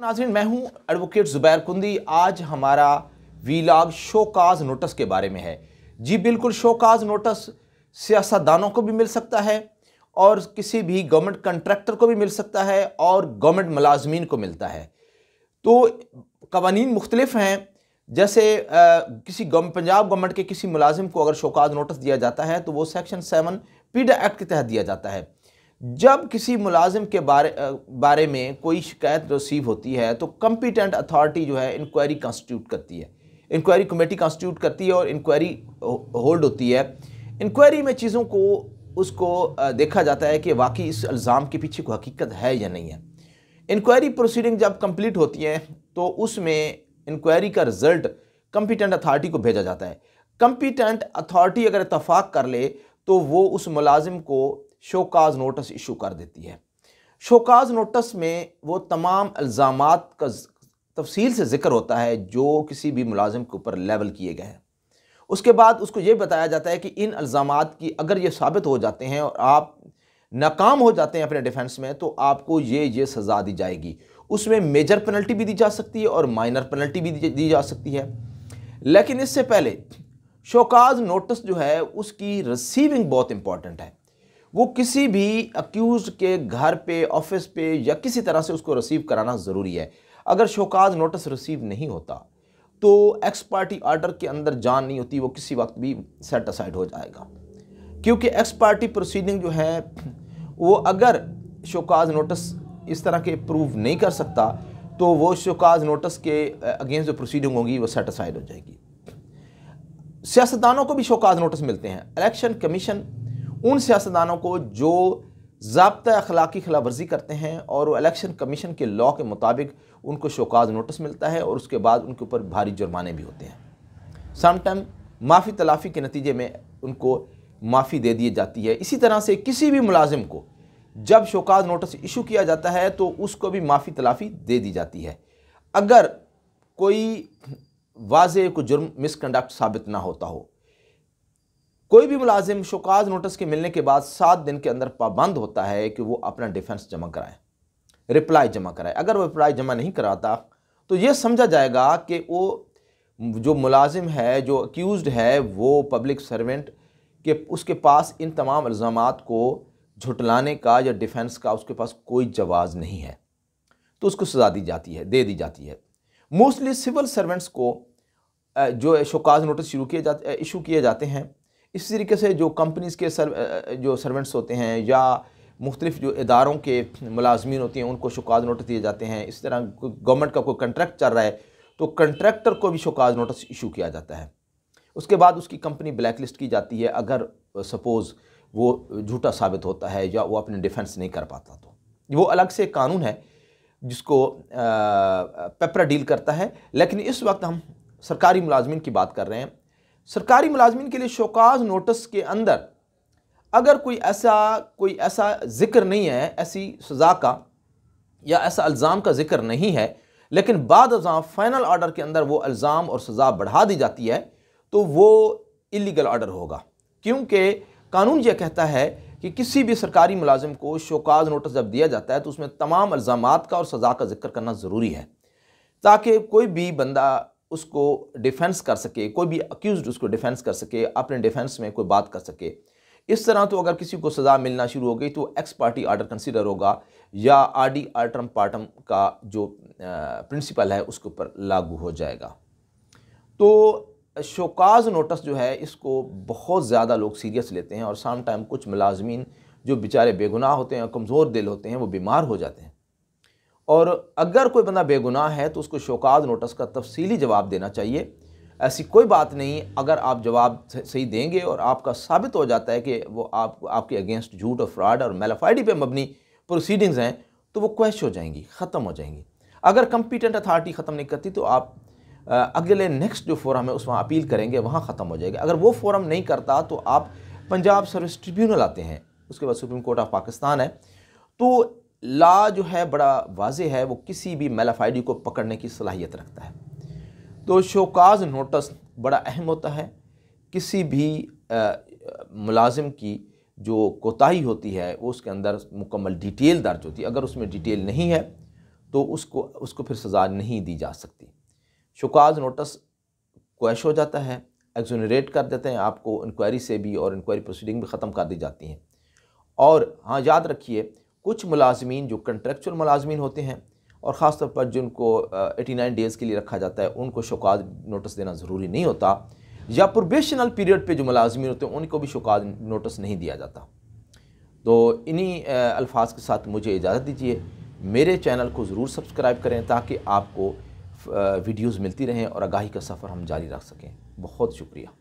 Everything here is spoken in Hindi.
नाज़रीन, मैं हूं एडवोकेट ज़ुबैर कुंदी। आज हमारा वीलॉग शोकाज नोटिस के बारे में है। जी बिल्कुल, शोकाज नोटिस सियासतदानों को भी मिल सकता है और किसी भी गवर्नमेंट कंट्रैक्टर को भी मिल सकता है और गवर्नमेंट मुलाजमीन को मिलता है। तो कवानीन मुख्तलिफ हैं। जैसे किसी पंजाब गवर्नमेंट के किसी मुलाजिम को अगर शोकाज नोटिस दिया जाता है तो वो सेक्शन 7 पीडा एक्ट के तहत दिया जाता है। जब किसी मुलाजिम के बारे में कोई शिकायत रिसीव होती है तो कंपिटेंट अथॉरिटी जो है इंक्वायरी कॉन्स्टिट्यूट करती है, इंक्वायरी कमेटी कॉन्स्टिट्यूट करती है और इंक्वायरी होल्ड होती है। इंक्वायरी में चीज़ों को उसको देखा जाता है कि वाकई इस इल्ज़ाम के पीछे कोई हकीकत है या नहीं है। इंक्वायरी प्रोसीडिंग जब कंप्लीट होती है तो उसमें इंक्वायरी का रिजल्ट कंपिटेंट अथॉरिटी को भेजा जाता है। कंपिटेंट अथॉरिटी अगर इत्तफाक कर ले तो वो उस मुलाजिम को शोकाज नोटिस इशू कर देती है। शोकाज नोटिस में वो तमाम इल्ज़ामात का तफसील से जिक्र होता है जो किसी भी मुलाजिम के ऊपर लेवल किए गए हैं। उसके बाद उसको ये बताया जाता है कि इन इल्ज़ामात की अगर ये साबित हो जाते हैं और आप नाकाम हो जाते हैं अपने डिफेंस में तो आपको ये सज़ा दी जाएगी। उसमें मेजर पेनल्टी भी दी जा सकती है और माइनर पेनल्टी भी दी जा सकती है। लेकिन इससे पहले शोकाज नोटिस जो है उसकी रिसीविंग बहुत इंपॉर्टेंट है। वो किसी भी अक्यूज के घर पे, ऑफिस पे या किसी तरह से उसको रिसीव कराना ज़रूरी है। अगर शोकाज नोटिस रिसीव नहीं होता तो एक्स पार्टी आर्डर के अंदर जान नहीं होती, वो किसी वक्त भी सेट असाइड हो जाएगा। क्योंकि एक्स पार्टी प्रोसीडिंग जो है वो अगर शोकाज नोटिस इस तरह के प्रूव नहीं कर सकता तो वो शोकाज नोटिस के अगेंस्ट जो प्रोसीडिंग होगी वो सेट असाइड हो जाएगी। सियासतदानों को भी शोकाज नोटिस मिलते हैं। इलेक्शन कमीशन उन सियासतदानों को जो ज़ाब्ता अखलाकी खिलाफ वर्जी करते हैं और वो इलेक्शन कमीशन के लॉ के मुताबिक उनको शोकाज नोटिस मिलता है और उसके बाद उनके ऊपर भारी जुर्माने भी होते हैं। समटाइम माफ़ी तलाफ़ी के नतीजे में उनको माफ़ी दे दी जाती है। इसी तरह से किसी भी मुलाजिम को जब शोकाज नोटिस इशू किया जाता है तो उसको भी माफ़ी तलाफ़ी दे दी जाती है अगर कोई वाज़े को जुर्म मिसकंडक्ट साबित ना होता हो। कोई भी मुलाजिम शोकाज नोटिस के मिलने के बाद 7 दिन के अंदर पाबंद होता है कि वो अपना डिफेंस जमा कराए, रिप्लाई जमा कराए। अगर वो रिप्लाई जमा नहीं कराता तो ये समझा जाएगा कि वो जो मुलाजिम है, जो अक्यूज़्ड है, वो पब्लिक सर्वेंट के उसके पास इन तमाम इल्ज़ामात को झुटलाने का या डिफेंस का उसके पास कोई जवाज़ नहीं है, तो उसको सज़ा दी जाती है, दे दी जाती है। मोस्टली सिविल सर्वेंट्स को जो शोकाज नोटिस इशू किए जाते हैं। इस तरीके से जो कंपनीज़ के जो सर्वेंट्स होते हैं या मुख्तलिफ जो इदारों के मुलाजमीन होती हैं उनको शोकाज नोटिस दिए जाते हैं। इस तरह गवर्नमेंट का कोई कंट्रैक्ट चल रहा है तो कंट्रैक्टर को भी शोकाज नोटिस इशू किया जाता है। उसके बाद उसकी कंपनी ब्लैक लिस्ट की जाती है अगर सपोज़ वो झूठा साबित होता है या वो अपने डिफेंस नहीं कर पाता तो वो अलग से कानून है जिसको पेपरा डील करता है। लेकिन इस वक्त हम सरकारी मुलाजमीन की बात कर रहे हैं। सरकारी मुलाजमीन के लिए शोकाज नोटिस के अंदर अगर कोई ऐसा जिक्र नहीं है, ऐसी सज़ा का या ऐसा इल्ज़ाम का जिक्र नहीं है, लेकिन बाद अज़ां फाइनल ऑर्डर के अंदर वो इल्ज़ाम और सज़ा बढ़ा दी जाती है तो वो इलीगल ऑर्डर होगा। क्योंकि कानून यह कहता है कि किसी भी सरकारी मुलाजिम को शोकाज नोटिस जब दिया जाता है तो उसमें तमाम इल्ज़ामात का और सज़ा का जिक्र करना ज़रूरी है ताकि कोई भी बंदा उसको डिफेंस कर सके, कोई भी अक्यूज़्ड उसको डिफेंस कर सके, अपने डिफेंस में कोई बात कर सके। इस तरह तो अगर किसी को सज़ा मिलना शुरू हो गई तो एक्स पार्टी आर्डर कंसिडर होगा या आरडी आर्टम पार्टम का जो प्रिंसिपल है उसके ऊपर लागू हो जाएगा। तो शोकाज नोटिस जो है इसको बहुत ज़्यादा लोग सीरियस लेते हैं और सम टाइम कुछ मुलाजमीन जो बेचारे बेगुनाह होते हैं, कमज़ोर दिल होते हैं, वो बीमार हो जाते हैं। और अगर कोई बंदा बेगुनाह है तो उसको शोकाज नोटिस का तफसीली जवाब देना चाहिए। ऐसी कोई बात नहीं, अगर आप जवाब सही देंगे और आपका साबित हो जाता है कि वो आपके अगेंस्ट झूठ और फ्रॉड और मेलाफाइडी पे मबनी प्रोसीडिंग्स हैं तो वो क्वैश हो जाएंगी, ख़त्म हो जाएंगी। अगर कंपिटेंट अथॉरिटी ख़त्म नहीं करती तो आप अगले नेक्स्ट जो फोरम है उसमें अपील करेंगे, वहाँ ख़त्म हो जाएगा। अगर वो फोरम नहीं करता तो आप पंजाब सर्विस ट्रिब्यूनल आते हैं, उसके बाद सुप्रीम कोर्ट ऑफ पाकिस्तान है। तो लॉ जो है बड़ा वाज़े है, वो किसी भी मेलाफाइडी को पकड़ने की सलाहियत रखता है। तो शोकाज नोटिस बड़ा अहम होता है। किसी भी मुलाजिम की जो कोताही होती है वो उसके अंदर मुकम्मल डिटेल दर्ज होती है। अगर उसमें डिटेल नहीं है तो उसको फिर सज़ा नहीं दी जा सकती। शोकाज नोटिस क्वैश हो जाता है, एक्सोनरेट कर देते हैं आपको, इंक्वायरी से भी और इंक्वायरी प्रोसीडिंग भी ख़त्म कर दी जाती हैं। और हाँ, याद रखिए कुछ मुलाजमीन जो कंट्रेक्चुअल मुलाजमीन होते हैं और ख़ास तौर पर जिनको 89 डेज़ के लिए रखा जाता है, उनको शोकाज नोटिस देना ज़रूरी नहीं होता, या प्रोबेशनल पीरियड पे जो मुलाजमीन होते हैं उनको भी शोकाज नोटिस नहीं दिया जाता। तो इन्हीं अल्फाज के साथ मुझे इजाज़त दीजिए। मेरे चैनल को ज़रूर सब्सक्राइब करें ताकि आपको वीडियोज़ मिलती रहें और आगाही का सफ़र हम जारी रख सकें। बहुत शुक्रिया।